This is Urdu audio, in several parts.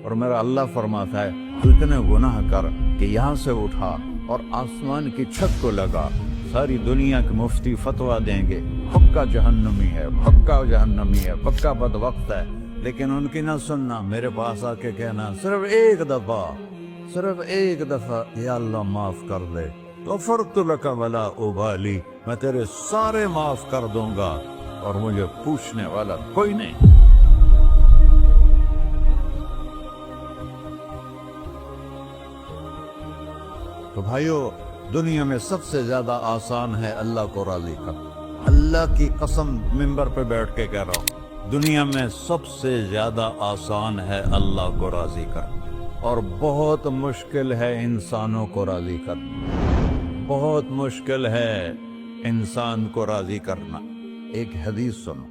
اور میرا اللہ فرماتا ہے تو اتنے گناہ کر کہ یہاں سے اٹھا اور آسمان کی چھت کو لگا، ساری دنیا کے مفتی فتویٰ دیں گے پکا جہنمی ہے، پکا جہنمی ہے، پکا بدبخت ہے، لیکن ان کی نہ سننا، میرے پاس آ کے کہنا صرف ایک دفعہ یا اللہ معاف کر دے، غفرت لک ولا ابالی، میں تیرے سارے معاف کر دوں گا اور مجھے پوچھنے والا کوئی نہیں۔ تو بھائیو، دنیا میں سب سے زیادہ آسان ہے اللہ کو راضی کرنا، اللہ کی قسم منبر پہ بیٹھ کے کہہ رہا ہوں، دنیا میں سب سے زیادہ آسان ہے اللہ کو راضی کرنا، اور بہت مشکل ہے انسانوں کو راضی کرنا، بہت مشکل ہے انسان کو راضی کرنا۔ ایک حدیث سنو،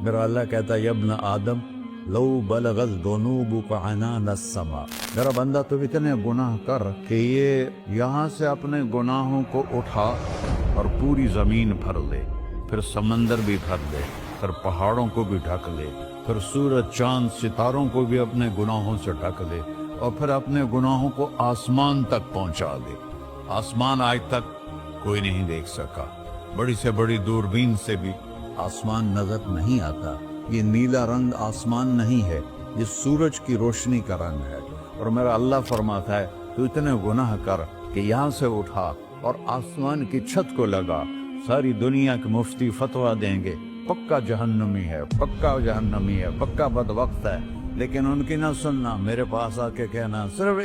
میرا اللہ کہتا ہے ابن آدم لو بلغت ذنوبک عنان السماء، میرا بندہ تو اتنے گناہ کر کہ یہ یہاں سے اپنے گناہوں کو اٹھا اور پوری زمین بھر لے، پھر سمندر بھی بھر لے، پھر پہاڑوں کو بھی ڈھک لے، پھر سورج چاند ستاروں کو بھی اپنے گناہوں سے ڈھک لے، اور پھر اپنے گناہوں کو آسمان تک پہنچا دے۔ آسمان آج تک کوئی نہیں دیکھ سکا، بڑی سے بڑی دوربین سے بھی آسمان نظر نہیں آتا۔ یہ نیلا رنگ آسمان نہیں ہے، یہ سورج کی روشنی کا رنگ ہے۔ اور میرا اللہ فرماتا ہے تو اتنے گناہ کر کہ یہاں سے اٹھا اور آسمان کی چھت کو لگا، ساری دنیا کے مفتی فتویٰ دیں گے پکا جہنمی ہے، پکا جہنمی ہے، پکا بدبخت ہے، لیکن ان کی نہ سننا، میرے پاس آ کے کہنا صرف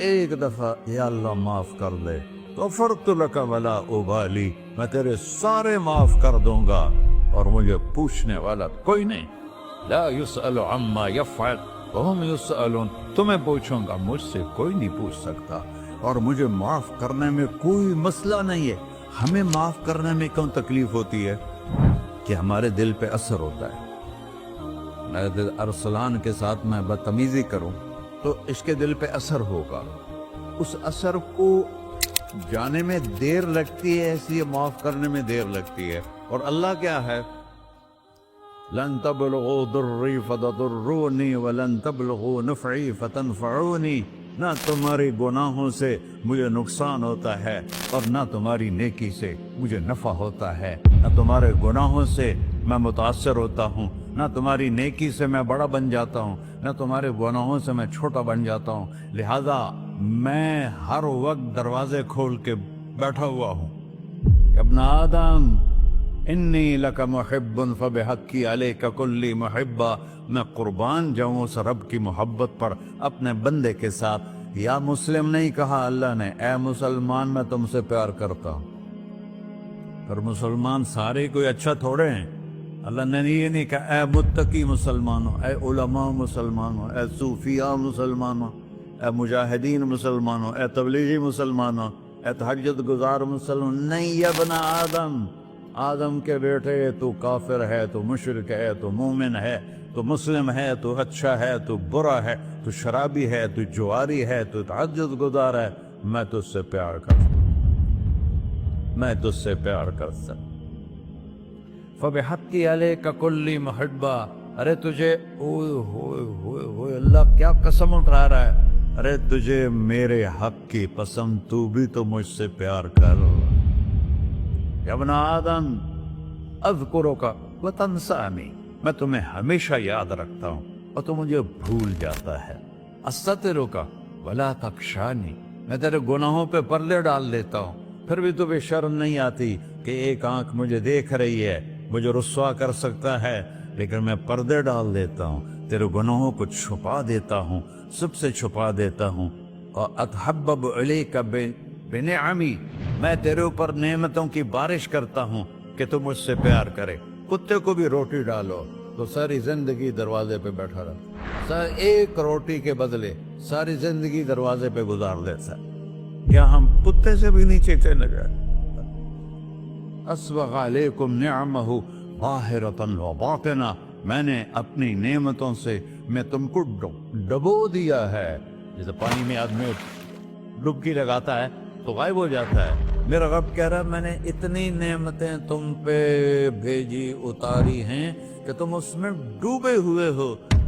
ایک دفعہ یا اللہ معاف کر دے، غفرت لک ولا ابالی، میں تیرے سارے معاف کر دوں گا اور مجھے پوچھنے والا کوئی نہیں۔ لا يسأل عما يفعل وهم يسألون، تمہیں پوچھوں گا، مجھ سے کوئی نہیں پوچھ سکتا، اور مجھے معاف کرنے میں کوئی مسئلہ نہیں ہے۔ ہمیں معاف کرنے میں کیوں تکلیف ہوتی ہے؟ کہ ہمارے دل پہ اثر ہوتا ہے۔ میرے دل ارسلان کے ساتھ میں بدتمیزی کروں تو اس کے دل پہ اثر ہوگا، اس اثر کو جانے میں دیر لگتی ہے، اس لیے معاف کرنے میں دیر لگتی ہے۔ اور اللہ کیا ہے؟ لن تبلغوا ضري فتضروني ولن تبلغوا نفعي فتنفعوني، نہ تمہاری گناہوں سے مجھے نقصان ہوتا ہے اور نہ تمہاری نیکی سے مجھے نفع ہوتا ہے، نہ تمہارے گناہوں سے میں متاثر ہوتا ہوں، نہ تمہاری نیکی سے میں بڑا بن جاتا ہوں، نہ تمہارے گناہوں سے میں چھوٹا بن جاتا ہوں، لہذا میں ہر وقت دروازے کھول کے بیٹھا ہوا ہوں۔ ابن آدم انی لک محب فبحقی علیک کلی محبہ، میں قربان جاؤں اس رب کی محبت پر اپنے بندے کے ساتھ۔ یا مسلم نہیں کہا اللہ نے، اے مسلمان میں تم سے پیار کرتا ہوں۔ پر مسلمان سارے کوئی اچھا تھوڑے ہیں، اللہ نے یہ نہیں کہا اے متقی مسلمانوں، اے علماء مسلمانوں، اے صوفیاء مسلمانوں، اے مجاہدین مسلمانوں، اے تبلیغی مسلمانوں، اے تہجد گزار مسلمان، نہیں یا ابن آدم، آدم کے بیٹے، تو کافر ہے، تو مشرک ہے، تو مومن ہے، تو مسلم ہے، تو اچھا ہے، تو برا ہے، تو شرابی ہے، تو جواری ہے، تو تہجد گزار ہے، میں تجھ سے پیار کرتا ہوں، میں تجھ سے پیار کرتا ہوں۔ فَبِحَقِّ عَلَيْكَ كُلِّ مُحِبَّةٍ، ارے تجھے اوئے ہوئے ہوئے ہوئے، اللہ کیا قسم اٹھا رہا ہے، ارے تجھے میرے حق کی پسند، تو بھی تو مجھ سے پیار کر۔ یا ابن آدم اذکرک وتنسانی، میں تمہیں ہمیشہ یاد رکھتا ہوں اور تو مجھے بھول جاتا ہے۔ استترک ولا تخشانی، میں تیرے گناہوں پہ پردے ڈال دیتا ہوں، پھر بھی تمہیں شرم نہیں آتی کہ ایک آنکھ مجھے دیکھ رہی ہے، مجھے رسوا کر سکتا ہے، لیکن میں پردے ڈال دیتا ہوں، تیرے گناہوں کو چھپا دیتا ہوں، سب سے چھپا دیتا ہوں۔ اور اتحبب الیک بنعمی، میں تیرے اوپر نعمتوں کی بارش کرتا ہوں کہ تو مجھ سے پیار کرے۔ کتے کو بھی روٹی ڈالو تو ساری زندگی دروازے پہ بیٹھا رہتا، ایک روٹی کے بدلے ساری زندگی دروازے پہ گزار دیتا۔ کیا ہم کتے سے بھی نیچے تھے نہ گئے؟ اسبغ علیکم نعمہ ظاہرۃ و باطنہ، میں نے اپنی نعمتوں سے میں تم کو ڈبو دیا ہے، جیسے پانی میں آدمی ڈبکی لگاتا ہے تو غائب ہو جاتا ہے۔ میرا رب کہہ رہا ہے میں نے اتنی نعمتیں تم پہ بھیجی، اتاری ہیں کہ تم اس میں ڈوبے ہوئے ہو،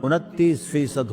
29%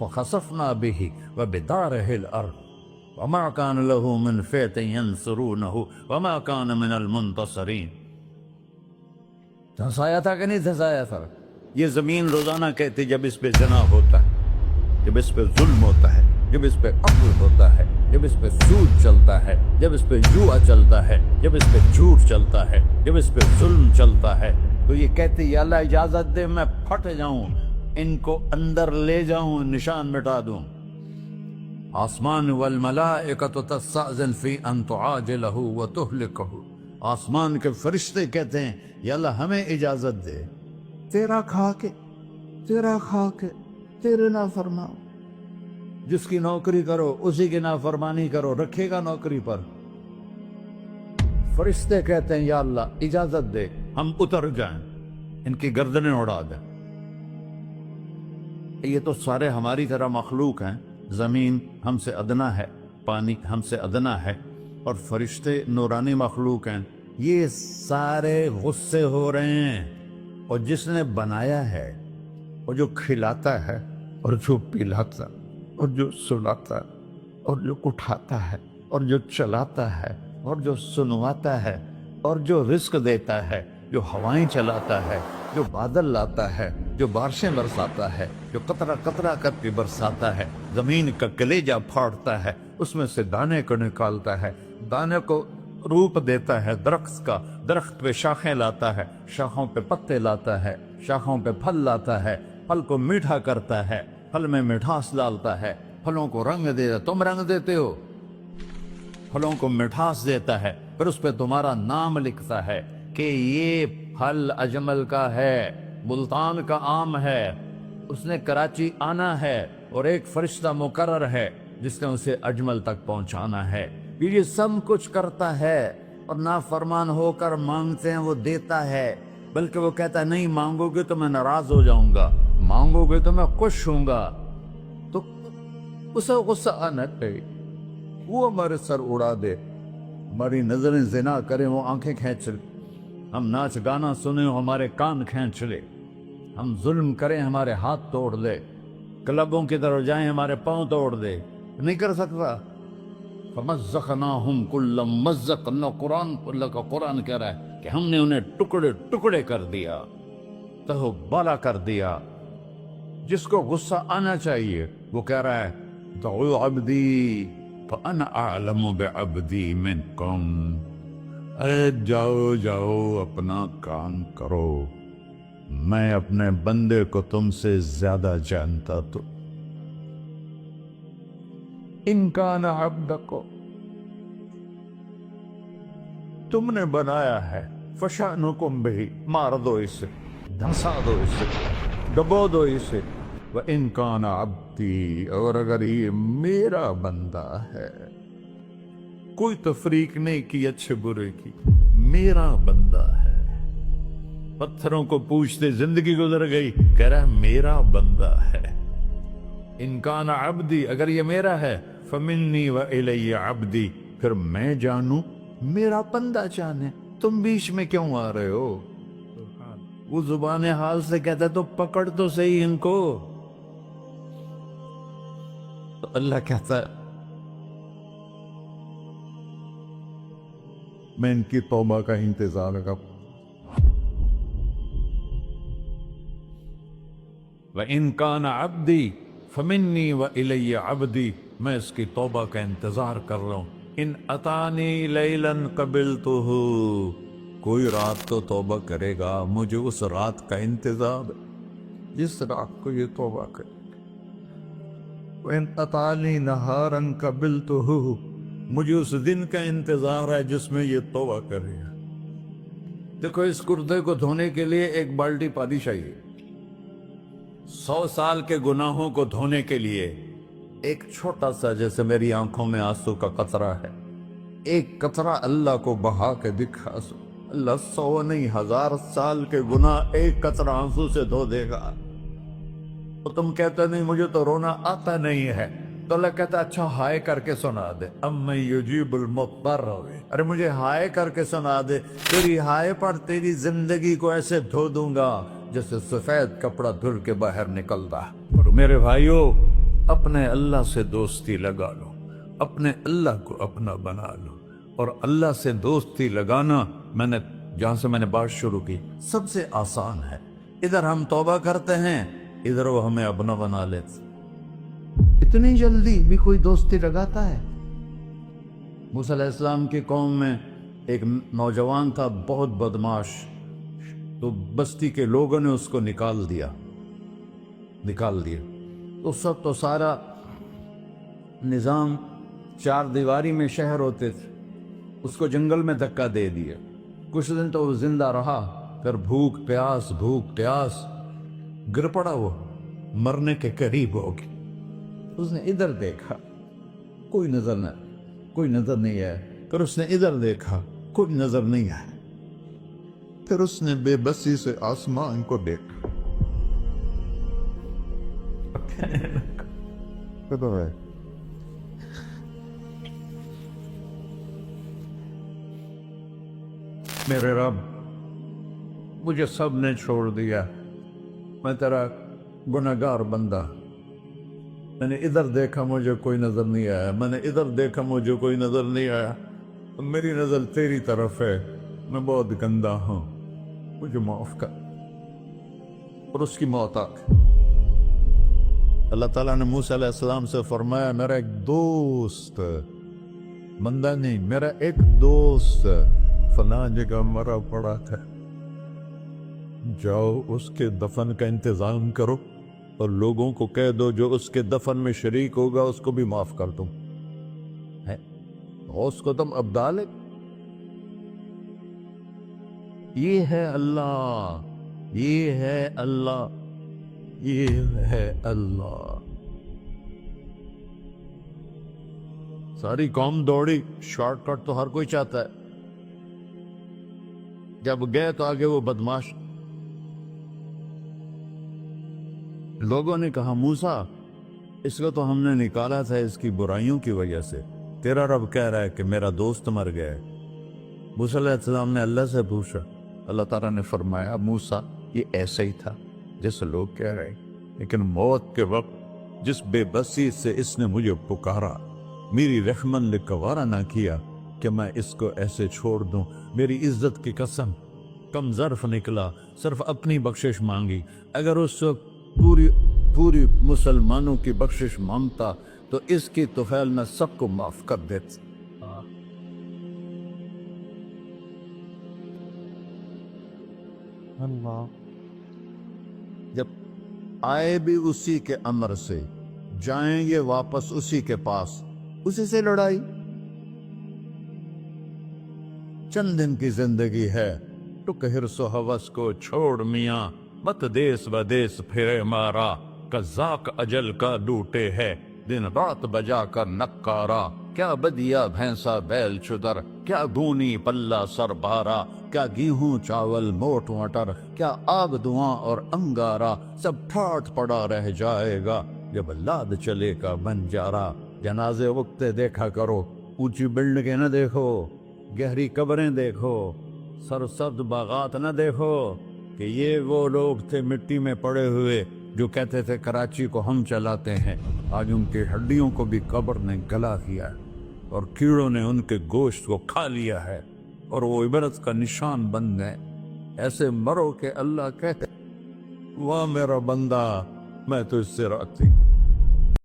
فخسفنا به وبداره الأرض وما كان له من فئة ينصرونه وما كان من المنتصرين. دھنسایا تھا کہ نہیں دھنسایا تھا؟ یہ زمین روزانہ کہتی جب اس پہ زنا ہوتا ہے، جب اس پہ ظلم ہوتا ہے، جب اس پہ قتل ہوتا ہے، جب اس پہ سود چلتا ہے، جب اس پہ جوا چلتا ہے، جب اس پہ جھوٹ چلتا ہے، جب اس پہ ظلم چلتا ہے، تو یہ کہتی یا اللہ اجازت دے میں پھٹ جاؤں، ان کو اندر لے جاؤں، نشان مٹا دوں. آسمان والملائکۃ تستأذن فی ان تعاجلہ وتہلکہ، آسمان کے فرشتے کہتے ہیں یا اللہ ہمیں اجازت دے، تیرا کھا کے تیرے نافرمان، جس کی نوکری کرو اسی کی نافرمانی کرو، رکھے گا نوکری پر. فرشتے کہتے ہیں یا اللہ اجازت دے ہم اتر جائیں، ان کی گردنیں اڑا دیں. یہ تو سارے ہماری طرح مخلوق ہیں، زمین ہم سے ادنا ہے، پانی ہم سے ادنا ہے، اور فرشتے نورانی مخلوق ہیں. یہ سارے غصے ہو رہے ہیں، اور جس نے بنایا ہے، اور جو کھلاتا ہے، اور جو پلاتا، اور جو سلاتا، اور جو اٹھاتا ہے، اور جو چلاتا ہے، اور جو سنواتا ہے، اور جو رزق دیتا ہے، جو ہوائیں چلاتا ہے، جو بادل لاتا ہے، جو بارشیں برساتا ہے، جو قطرہ قطرہ کر کے برساتا ہے، زمین کا کلیجہ پھاڑتا ہے، اس میں سے دانے کو نکالتا ہے، دانے کو روپ دیتا ہے درخت کا، درخت پہ شاخیں لاتا ہے، شاخوں پہ پتے لاتا ہے، شاخوں پہ پھل لاتا ہے، پھل کو میٹھا کرتا ہے، پھل میں مٹھاس ڈالتا ہے، پھلوں کو رنگ دیتا. تم رنگ دیتے ہو، پھلوں کو مٹھاس دیتا ہے، پھر اس پہ تمہارا نام لکھتا ہے کہ یہ پھل اجمل کا ہے، ملتان کا آم ہے، اس نے کراچی آنا ہے، اور ایک فرشتہ مقرر ہے جس نے اسے اجمل تک پہنچانا ہے. یہ سب کچھ کرتا ہے، اور نافرمان ہو کر مانگتے ہیں وہ دیتا ہے، بلکہ وہ کہتا ہے نہیں مانگو گے تو میں ناراض ہو جاؤں گا، مانگو گے تو میں خوش ہوں گا. تو اسے غصہ آنا چاہیے، وہ ہمارے سر اڑا دے، ہماری نظریں زنا کریں وہ آنکھیں کھینچ لے، ہم ناچ گانا سنیں ہمارے کان کھینچ لے، ہم ظلم کریں ہمارے ہاتھ توڑ دے، کلبوں کی طرف جائیں ہمارے پاؤں توڑ دے. نہیں کر سکتا. فَمَزَّقْنَاهُمْ كُلَّ مُمَزَّقٍ، اللہ کا قرآن کہہ رہا ہے کہ ہم نے انہیں ٹکڑے ٹکڑے کر دیا، تہو بالا کر دیا. جس کو غصہ آنا چاہیے وہ کہہ رہا ہے دعوا عبدی فَأَنَا أَعْلَمُ بِعَبْدِي مِنْكُمْ، ارے جاؤ جاؤ اپنا کام کرو، میں اپنے بندے کو تم سے زیادہ جانتا. تو ان کان عبدکو، تم نے بنایا ہے، فشانکم بہی، مار دو اسے، دھنسا دو اسے، ڈبو دو اسے. وَإِن كَانَ عَبْدِي، اور اگر یہ میرا بندہ ہے، کوئی تفریق نہیں کی اچھے برے کی، میرا بندہ ہے. پتھروں کو پوچھتے زندگی گزر گئی، کہہ رہا ہے میرا بندہ ہے. ان کان عبدی، اگر یہ میرا ہے، فمنی وإلی عبدی، پھر میں جانوں میرا بندہ جانے. تم بیچ میں کیوں آ رہے ہو؟ وہ زبان حال سے کہتا ہے تو پکڑ تو صحیح ان کو. تو اللہ کہتا ہے میں ان کی توبہ کا انتظار کروں. وَإِن كَانَ عَبْدِي فَمِنِّي وَإِلَيَّ عَبْدِي، میں اس کی توبہ کا انتظار کر رہا ہوں. ان اتانی لیلاً قبلتہ، کوئی رات تو توبہ کرے گا، مجھے اس رات کا انتظار ہے جس رات کو یہ توبہ کرے. وَإِن أَتَانِي نَهَارًا قَبِلْتُهُ، مجھے اس دن کا انتظار ہے جس میں یہ توبہ کرے گا. دیکھو اس کرتے کو دھونے کے لیے ایک بالٹی پانی چاہیے. 100 سال کے گناہوں کو دھونے کے لیے ایک چھوٹا سا، جیسے میری آنکھوں میں آنسو کا قطرہ ہے، ایک قطرہ اللہ کو بہا کے دکھا سو، اللہ 100 نہیں 1000 سال کے گناہ ایک قطرہ آنسو سے دھو دے گا. تو تم کہتے نہیں مجھے تو رونا آتا نہیں ہے، تو اللہ کہتا اچھا ہائے کر کے سنا دے. اَمَّن يُجِيبُ الْمُضْطَرَّ، ارے مجھے ہائے کر کے سنا دے، تیری ہائے پر تیری زندگی کو ایسے دھو دوں گا جیسے سفید کپڑا دھل کے باہر نکلتا. اور میرے بھائیو، اپنے اللہ سے دوستی لگا لو، اپنے اللہ کو اپنا بنا لو۔ اور اللہ سے دوستی لگانا جہاں سے میں نے بات شروع کی، سب سے آسان ہے۔ ادھر ہم توبہ کرتے ہیں، ادھر وہ ہمیں اپنا بنا لیتے۔ اتنی جلدی بھی کوئی دوستی لگاتا ہے؟ موسیٰ علیہ السلام کی قوم میں ایک نوجوان تھا، بہت بدماش، تو بستی کے لوگوں نے اس کو نکال دیا۔ تو سارا نظام چار دیواری میں شہر ہوتے تھے، اس کو جنگل میں دھکا دے دیا۔ کچھ دن تو وہ زندہ رہا، پھر بھوک پیاس گر پڑا، وہ مرنے کے قریب ہو گیا۔ اس نے ادھر دیکھا، کوئی نظر نہیں آیا، پھر اس نے ادھر دیکھا، کوئی نظر نہیں آیا، پھر اس نے بے بسی سے آسمان کو دیکھا۔ میرے رب، مجھے سب نے چھوڑ دیا، میں تیرا گنہگار بندہ، میں نے ادھر دیکھا مجھے کوئی نظر نہیں آیا، میں نے ادھر دیکھا مجھے کوئی نظر نہیں آیا، میری نظر تیری طرف ہے، میں بہت گندا ہوں، مجھے معاف کر۔ اور اس کی موت آ گئی۔ اللہ تعالیٰ نے موسیٰ علیہ السلام سے فرمایا، میرا ایک دوست، بندہ نہیں، میرا ایک دوست فلاں جگہ مرا پڑا تھا، جاؤ اس کے دفن کا انتظام کرو اور لوگوں کو کہہ دو جو اس کے دفن میں شریک ہوگا اس کو بھی معاف کر دو۔ اس کو تم ابدال ہے۔ یہ ہے اللہ، یہ ہے اللہ، یہ ہے اللہ۔ ساری قوم دوڑی، شارٹ کٹ تو ہر کوئی چاہتا ہے۔ جب گئے تو آگے وہ بدماش، لوگوں نے کہا موسیٰ اس کو تو ہم نے نکالا تھا اس کی برائیوں کی وجہ سے، تیرا رب کہہ رہا ہے کہ میرا دوست مر گیا ہے۔ موسیٰ علیہ السلام نے اللہ سے پوچھا، اللہ تعالیٰ نے فرمایا موسیٰ یہ ایسا ہی تھا جیسے لوگ کہہ رہے، لیکن موت کے وقت جس بے بسی سے اس نے مجھے پکارا، میری رحمت نے گوارا نہ کیا کہ میں اس کو ایسے چھوڑ دوں۔ میری عزت کی قسم، کم ظرف نکلا، صرف اپنی بخشش مانگی۔ اگر اس وقت پوری مسلمانوں کی بخشش مانگتا تو اس کی طفیل میں سب کو معاف کر دیتا۔ اللہ جب آئے بھی اسی کے امر سے، جائیں گے واپس اسی کے پاس، اسی سے لڑائی۔ چند دن کی زندگی ہے، ٹک حرص و ہوس کو چھوڑ میاں، مت دیس بدیس پھرے مارا، قزاق اجل کا لوٹے ہے، دن رات بجا کر نکارا، کیا بدیا بھینسا بیل چدر، کیا گونی پلہ سر بارا، کیا گیہوں چاول موٹ مٹر، کیا آگ دھواں اور انگارا، سب ٹھاٹ پڑا رہ جائے گا جب لاد چلے کا بنجارا۔ جنازے وقتے دیکھا کرو، اونچی بلڈنگیں نہ دیکھو، گہری قبریں دیکھو، سرسبز باغات نہ دیکھو کہ یہ وہ لوگ تھے مٹی میں پڑے ہوئے جو کہتے تھے کراچی کو ہم چلاتے ہیں۔ آج ان کی ہڈیوں کو بھی قبر نے گلا کیا اور کیڑوں نے ان کے گوشت کو کھا لیا ہے اور وہ عبرت کا نشان بن گئے۔ ایسے مرو کہ اللہ کہتے واہ میرا بندہ میں تو اس سے راضی۔